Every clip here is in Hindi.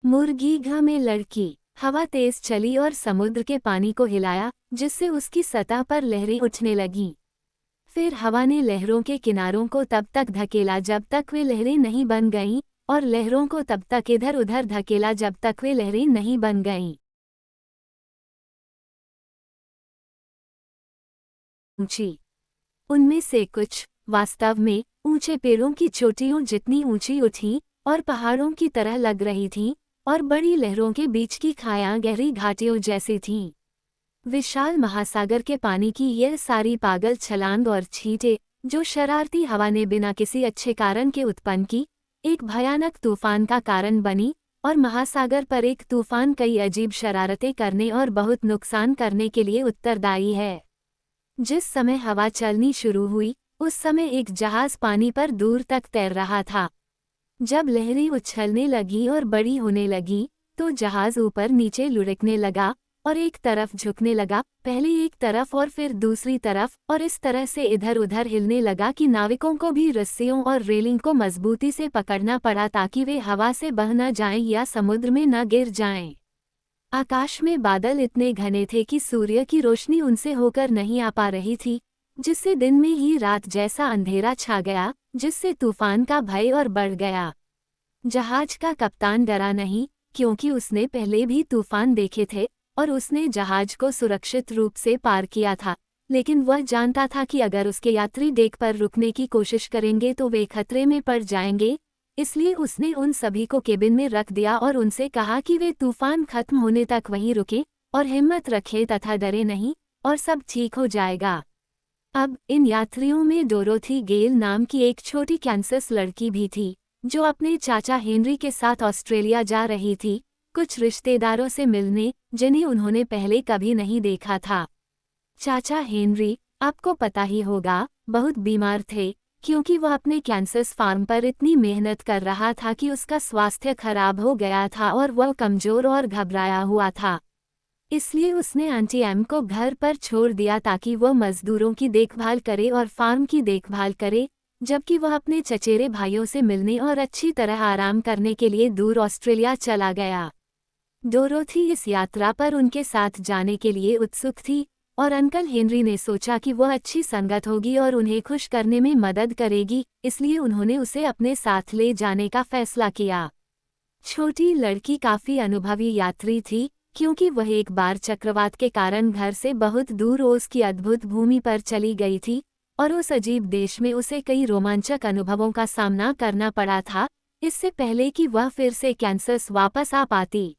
मुर्गी घ में लड़की। हवा तेज चली और समुद्र के पानी को हिलाया, जिससे उसकी सतह पर लहरें उठने लगीं। फिर हवा ने लहरों के किनारों को तब तक धकेला जब तक वे लहरें नहीं बन गईं, और लहरों को तब तक इधर उधर धकेला जब तक वे लहरें नहीं बन गईं। ऊंची। उनमें से कुछ वास्तव में ऊंचे पेड़ों की चोटियों जितनी ऊंची उठीं और पहाड़ों की तरह लग रही थीं, और बड़ी लहरों के बीच की खायां गहरी घाटियों जैसी थीं। विशाल महासागर के पानी की यह सारी पागल छलांग और छींटे, जो शरारती हवा ने बिना किसी अच्छे कारण के उत्पन्न की, एक भयानक तूफान का कारण बनी, और महासागर पर एक तूफान कई अजीब शरारतें करने और बहुत नुकसान करने के लिए उत्तरदायी है। जिस समय हवा चलनी शुरू हुई, उस समय एक जहाज पानी पर दूर तक तैर रहा था। जब लहरें उछलने लगीं और बड़ी होने लगीं, तो जहाज ऊपर नीचे लुढ़कने लगा और एक तरफ झुकने लगा, पहले एक तरफ और फिर दूसरी तरफ, और इस तरह से इधर उधर हिलने लगा कि नाविकों को भी रस्सियों और रेलिंग को मजबूती से पकड़ना पड़ा ताकि वे हवा से बह न जाएं या समुद्र में न गिर जाएं। आकाश में बादल इतने घने थे कि सूर्य की रोशनी उनसे होकर नहीं आ पा रही थी, जिससे दिन में ही रात जैसा अंधेरा छा गया, जिससे तूफान का भय और बढ़ गया। जहाज का कप्तान डरा नहीं, क्योंकि उसने पहले भी तूफान देखे थे और उसने जहाज को सुरक्षित रूप से पार किया था, लेकिन वह जानता था कि अगर उसके यात्री डेक पर रुकने की कोशिश करेंगे तो वे खतरे में पड़ जाएंगे। इसलिए उसने उन सभी को केबिन में रख दिया और उनसे कहा कि वे तूफान खत्म होने तक वहीं रुके और हिम्मत रखें तथा डरे नहीं, और सब ठीक हो जाएगा। अब इन यात्रियों में डोरोथी गेल नाम की एक छोटी कैंसस लड़की भी थी, जो अपने चाचा हेनरी के साथ ऑस्ट्रेलिया जा रही थी, कुछ रिश्तेदारों से मिलने जिन्हें उन्होंने पहले कभी नहीं देखा था। चाचा हेनरी, आपको पता ही होगा, बहुत बीमार थे, क्योंकि वह अपने कैंसस फार्म पर इतनी मेहनत कर रहा था कि उसका स्वास्थ्य खराब हो गया था और वह कमजोर और घबराया हुआ था। इसलिए उसने आंटी एम को घर पर छोड़ दिया ताकि वह मजदूरों की देखभाल करे और फार्म की देखभाल करे, जबकि वह अपने चचेरे भाइयों से मिलने और अच्छी तरह आराम करने के लिए दूर ऑस्ट्रेलिया चला गया। डोरोथी इस यात्रा पर उनके साथ जाने के लिए उत्सुक थी, और अंकल हेनरी ने सोचा कि वह अच्छी संगत होगी और उन्हें खुश करने में मदद करेगी, इसलिए उन्होंने उसे अपने साथ ले जाने का फैसला किया। छोटी लड़की काफी अनुभवी यात्री थी, क्योंकि वह एक बार चक्रवात के कारण घर से बहुत दूर ओस की अद्भुत भूमि पर चली गई थी, और उस अजीब देश में उसे कई रोमांचक अनुभवों का सामना करना पड़ा था, इससे पहले कि वह फिर से कैंसस वापस आ पाती।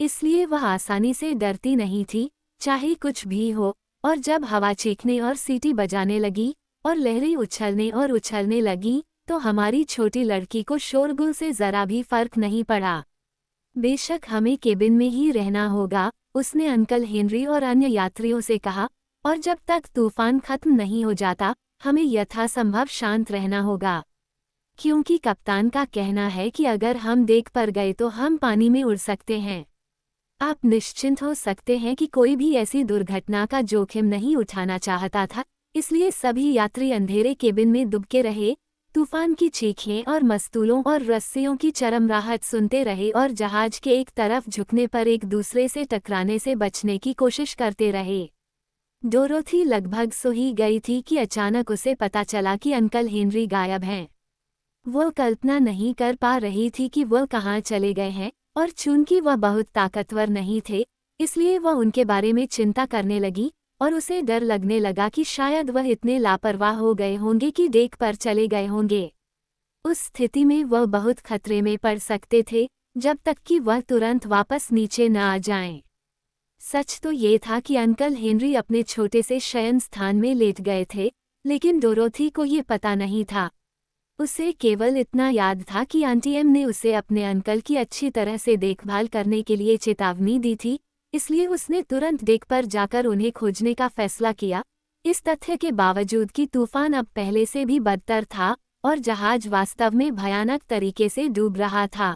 इसलिए वह आसानी से डरती नहीं थी, चाहे कुछ भी हो, और जब हवा चीखने और सीटी बजाने लगी और लहरें उछलने लगी, तो हमारी छोटी लड़की को शोरगुल से जरा भी फर्क नहीं पड़ा। बेशक हमें केबिन में ही रहना होगा, उसने अंकल हेनरी और अन्य यात्रियों से कहा, और जब तक तूफान खत्म नहीं हो जाता, हमें यथासंभव शांत रहना होगा। क्योंकि कप्तान का कहना है कि अगर हम डेक पर गए तो हम पानी में उड़ सकते हैं। आप निश्चिंत हो सकते हैं कि कोई भी ऐसी दुर्घटना का जोखिम नहीं उठाना चाहता था, इसलिए सभी यात्री अंधेरे केबिन में दुबके रहे, तूफान की चीखें और मस्तूलों और रस्सियों की चरमराहट सुनते रहे और जहाज के एक तरफ झुकने पर एक दूसरे से टकराने से बचने की कोशिश करते रहे। डोरोथी लगभग सो ही गई थी कि अचानक उसे पता चला कि अंकल हेनरी गायब हैं। वो कल्पना नहीं कर पा रही थी कि वह कहाँ चले गए हैं, और चूंकि वह बहुत ताकतवर नहीं थे, इसलिए वह उनके बारे में चिंता करने लगी, और उसे डर लगने लगा कि शायद वह इतने लापरवाह हो गए होंगे कि डेक पर चले गए होंगे। उस स्थिति में वह बहुत खतरे में पड़ सकते थे, जब तक कि वह तुरंत वापस नीचे न आ जाएं। सच तो ये था कि अंकल हेनरी अपने छोटे से शयन स्थान में लेट गए थे, लेकिन डोरोथी को ये पता नहीं था। उसे केवल इतना याद था कि आंटी एम ने उसे अपने अंकल की अच्छी तरह से देखभाल करने के लिए चेतावनी दी थी, इसलिए उसने तुरंत डेक पर जाकर उन्हें खोजने का फैसला किया, इस तथ्य के बावजूद कि तूफान अब पहले से भी बदतर था और जहाज वास्तव में भयानक तरीके से डूब रहा था।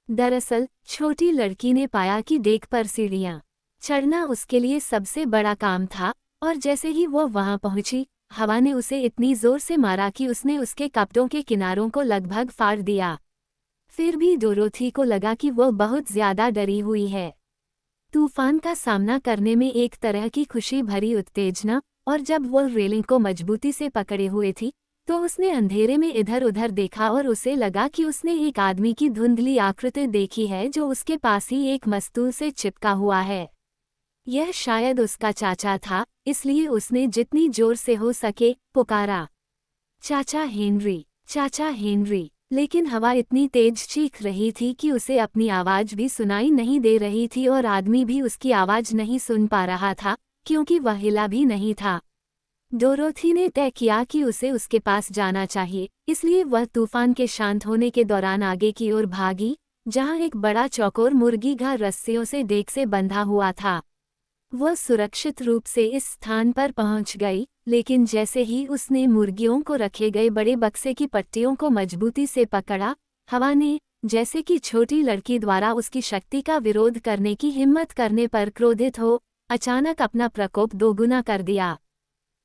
दरअसल छोटी लड़की ने पाया कि डेक पर सीढ़ियां चढ़ना उसके लिए सबसे बड़ा काम था, और जैसे ही वह वहां पहुंची, हवा ने उसे इतनी जोर से मारा कि उसने उसके कपड़ों के किनारों को लगभग फाड़ दिया। फिर भी डोरोथी को लगा कि वह बहुत ज्यादा डरी हुई है। तूफान का सामना करने में एक तरह की खुशी भरी उत्तेजना, और जब वह रेलिंग को मजबूती से पकड़े हुए थी तो उसने अंधेरे में इधर उधर देखा और उसे लगा कि उसने एक आदमी की धुंधली आकृति देखी है जो उसके पास ही एक मस्तूल से चिपका हुआ है। यह शायद उसका चाचा था, इसलिए उसने जितनी जोर से हो सके पुकारा, चाचा हेनरी, चाचा हेनरी। लेकिन हवा इतनी तेज चीख रही थी कि उसे अपनी आवाज भी सुनाई नहीं दे रही थी और आदमी भी उसकी आवाज नहीं सुन पा रहा था क्योंकि वह हिला भी नहीं था। डोरोथी ने तय किया कि उसे उसके पास जाना चाहिए, इसलिए वह तूफान के शांत होने के दौरान आगे की ओर भागी, जहां एक बड़ा चौकोर मुर्गीघर रस्सियों से डेक से बंधा हुआ था। वह सुरक्षित रूप से इस स्थान पर पहुंच गई, लेकिन जैसे ही उसने मुर्गियों को रखे गए बड़े बक्से की पट्टियों को मजबूती से पकड़ा, हवा ने, जैसे कि छोटी लड़की द्वारा उसकी शक्ति का विरोध करने की हिम्मत करने पर क्रोधित हो, अचानक अपना प्रकोप दोगुना कर दिया।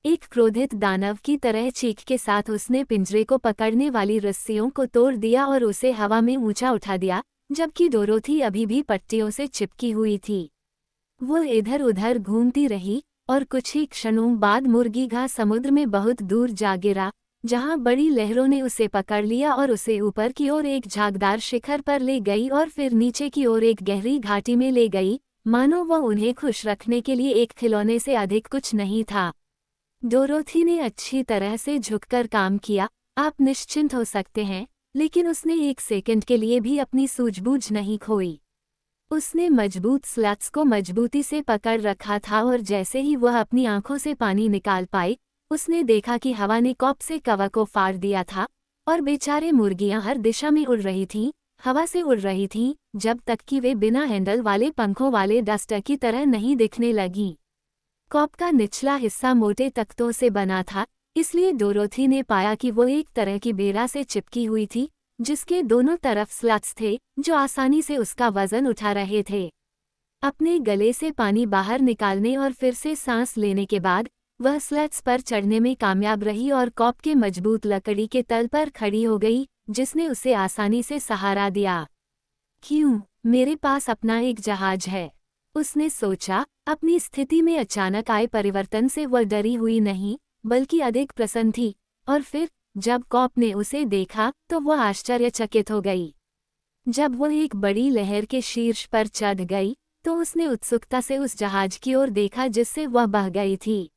एक क्रोधित दानव की तरह चीख के साथ उसने पिंजरे को पकड़ने वाली रस्सियों को तोड़ दिया और उसे हवा में ऊंचा उठा दिया, जबकि डोरोथी अभी भी पट्टियों से चिपकी हुई थी। वो इधर उधर घूमती रही और कुछ ही क्षणों बाद मुर्गीघा समुद्र में बहुत दूर जा गिरा, जहां बड़ी लहरों ने उसे पकड़ लिया और उसे ऊपर की ओर एक झागदार शिखर पर ले गई और फिर नीचे की ओर एक गहरी घाटी में ले गई, मानो वह उन्हें खुश रखने के लिए एक खिलौने से अधिक कुछ नहीं था। डोरोथी ने अच्छी तरह से झुककर काम किया, आप निश्चिंत हो सकते हैं, लेकिन उसने एक सेकंड के लिए भी अपनी सूझबूझ नहीं खोई। उसने मजबूत स्लैट्स को मजबूती से पकड़ रखा था और जैसे ही वह अपनी आंखों से पानी निकाल पाई, उसने देखा कि हवा ने कॉप से कवर को फाड़ दिया था और बेचारे मुर्गियां हर दिशा में उड़ रही थीं, हवा से उड़ रही थीं, जब तक कि वे बिना हैंडल वाले पंखों वाले डस्टर की तरह नहीं दिखने लगीं। कॉप का निचला हिस्सा मोटे तख्तों से बना था, इसलिए डोरोथी ने पाया कि वो एक तरह की बेड़ा से चिपकी हुई थी, जिसके दोनों तरफ स्लट्स थे जो आसानी से उसका वजन उठा रहे थे। अपने गले से पानी बाहर निकालने और फिर से सांस लेने के बाद वह स्लट्स पर चढ़ने में कामयाब रही और कॉप के मजबूत लकड़ी के तल पर खड़ी हो गई, जिसने उसे आसानी से सहारा दिया। क्यों, मेरे पास अपना एक जहाज है, उसने सोचा। अपनी स्थिति में अचानक आए परिवर्तन से वह डरी हुई नहीं, बल्कि अधिक प्रसन्न थी, और फिर जब कॉप ने उसे देखा तो वह आश्चर्यचकित हो गई। जब वह एक बड़ी लहर के शीर्ष पर चढ़ गई तो उसने उत्सुकता से उस जहाज की ओर देखा जिससे वह बह गई थी।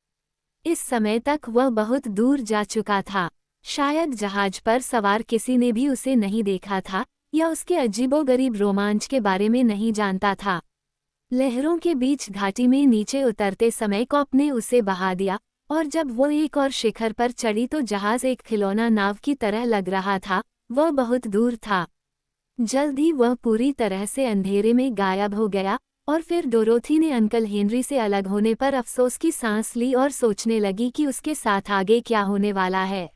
इस समय तक वह बहुत दूर जा चुका था, शायद जहाज पर सवार किसी ने भी उसे नहीं देखा था या उसके अजीबोगरीब रोमांच के बारे में नहीं जानता था। लहरों के बीच घाटी में नीचे उतरते समय कॉप ने उसे बहा दिया, और जब वो एक और शिखर पर चढ़ी तो जहाज एक खिलौना नाव की तरह लग रहा था, वह बहुत दूर था। जल्द ही वह पूरी तरह से अंधेरे में गायब हो गया, और फिर डोरोथी ने अंकल हेनरी से अलग होने पर अफसोस की सांस ली और सोचने लगी कि उसके साथ आगे क्या होने वाला है।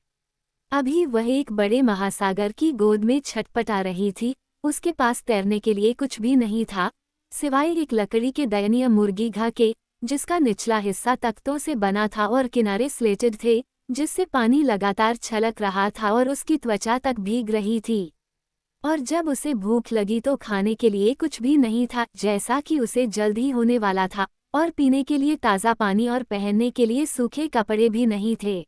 अभी वह एक बड़े महासागर की गोद में छटपटा रही थी, उसके पास तैरने के लिए कुछ भी नहीं था, सिवाय एक लकड़ी के दयनीय मुर्गीघा के, जिसका निचला हिस्सा तख्तों से बना था और किनारे स्लेटेड थे, जिससे पानी लगातार छलक रहा था और उसकी त्वचा तक भीग रही थी। और जब उसे भूख लगी तो खाने के लिए कुछ भी नहीं था, जैसा कि उसे जल्द ही होने वाला था, और पीने के लिए ताज़ा पानी और पहनने के लिए सूखे कपड़े भी नहीं थे।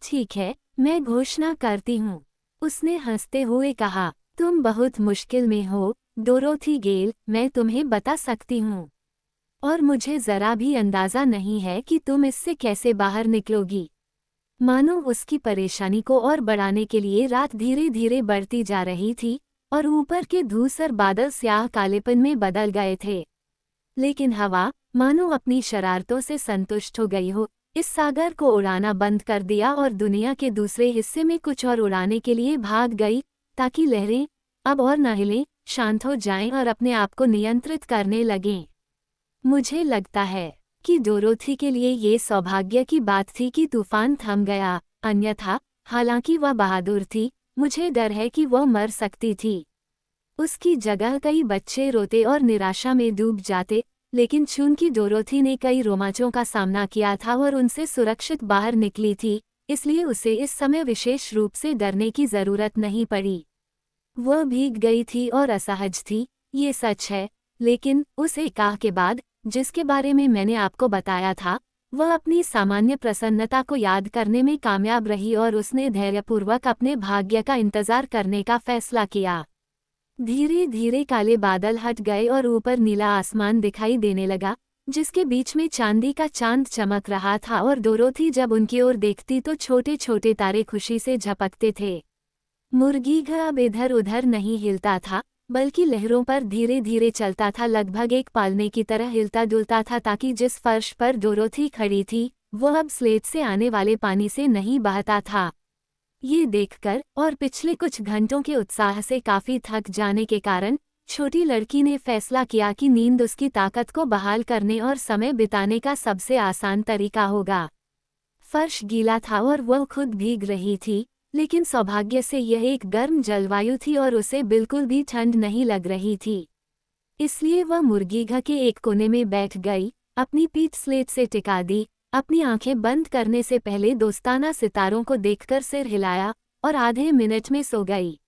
ठीक है, मैं घोषणा करती हूँ, उसने हंसते हुए कहा, तुम बहुत मुश्किल में हो डोरोथी गेल, मैं तुम्हें बता सकती हूँ, और मुझे जरा भी अंदाजा नहीं है कि तुम इससे कैसे बाहर निकलोगी। मानो उसकी परेशानी को और बढ़ाने के लिए रात धीरे धीरे बढ़ती जा रही थी और ऊपर के धूसर बादल स्याह कालेपन में बदल गए थे। लेकिन हवा, मानो अपनी शरारतों से संतुष्ट हो गई हो, इस सागर को उड़ाना बंद कर दिया और दुनिया के दूसरे हिस्से में कुछ और उड़ाने के लिए भाग गई, ताकि लहरें अब और न हिलें, शांत हो जाएं और अपने आप को नियंत्रित करने लगें। मुझे लगता है कि डोरोथी के लिए ये सौभाग्य की बात थी कि तूफान थम गया, अन्यथा, हालांकि वह बहादुर थी, मुझे डर है कि वह मर सकती थी। उसकी जगह कई बच्चे रोते और निराशा में डूब जाते, लेकिन चूंकि डोरोथी ने कई रोमांचों का सामना किया था और उनसे सुरक्षित बाहर निकली थी, इसलिए उसे इस समय विशेष रूप से डरने की जरूरत नहीं पड़ी। वह भीग गई थी और असहज थी, ये सच है, लेकिन उस एकाह के बाद, जिसके बारे में मैंने आपको बताया था, वह अपनी सामान्य प्रसन्नता को याद करने में कामयाब रही और उसने धैर्यपूर्वक अपने भाग्य का इंतजार करने का फैसला किया। धीरे धीरे काले बादल हट गए और ऊपर नीला आसमान दिखाई देने लगा, जिसके बीच में चांदी का चांद चमक रहा था और डोरोथी जब उनकी ओर देखती तो छोटे छोटे तारे खुशी से झपकते थे। मुर्गीघ अब इधर उधर नहीं हिलता था, बल्कि लहरों पर धीरे धीरे चलता था, लगभग एक पालने की तरह हिलता डुलता था, ताकि जिस फर्श पर डोरोथी खड़ी थी वह अब स्लेट से आने वाले पानी से नहीं बहता था। ये देखकर और पिछले कुछ घंटों के उत्साह से काफी थक जाने के कारण छोटी लड़की ने फैसला किया कि नींद उसकी ताकत को बहाल करने और समय बिताने का सबसे आसान तरीका होगा। फर्श गीला था और वह खुद भीग रही थी, लेकिन सौभाग्य से यह एक गर्म जलवायु थी और उसे बिल्कुल भी ठंड नहीं लग रही थी। इसलिए वह मुर्गीघ के एक कोने में बैठ गई, अपनी पीठ स्लेट से टिका दी, अपनी आंखें बंद करने से पहले दोस्ताना सितारों को देखकर सिर हिलाया और आधे मिनट में सो गई।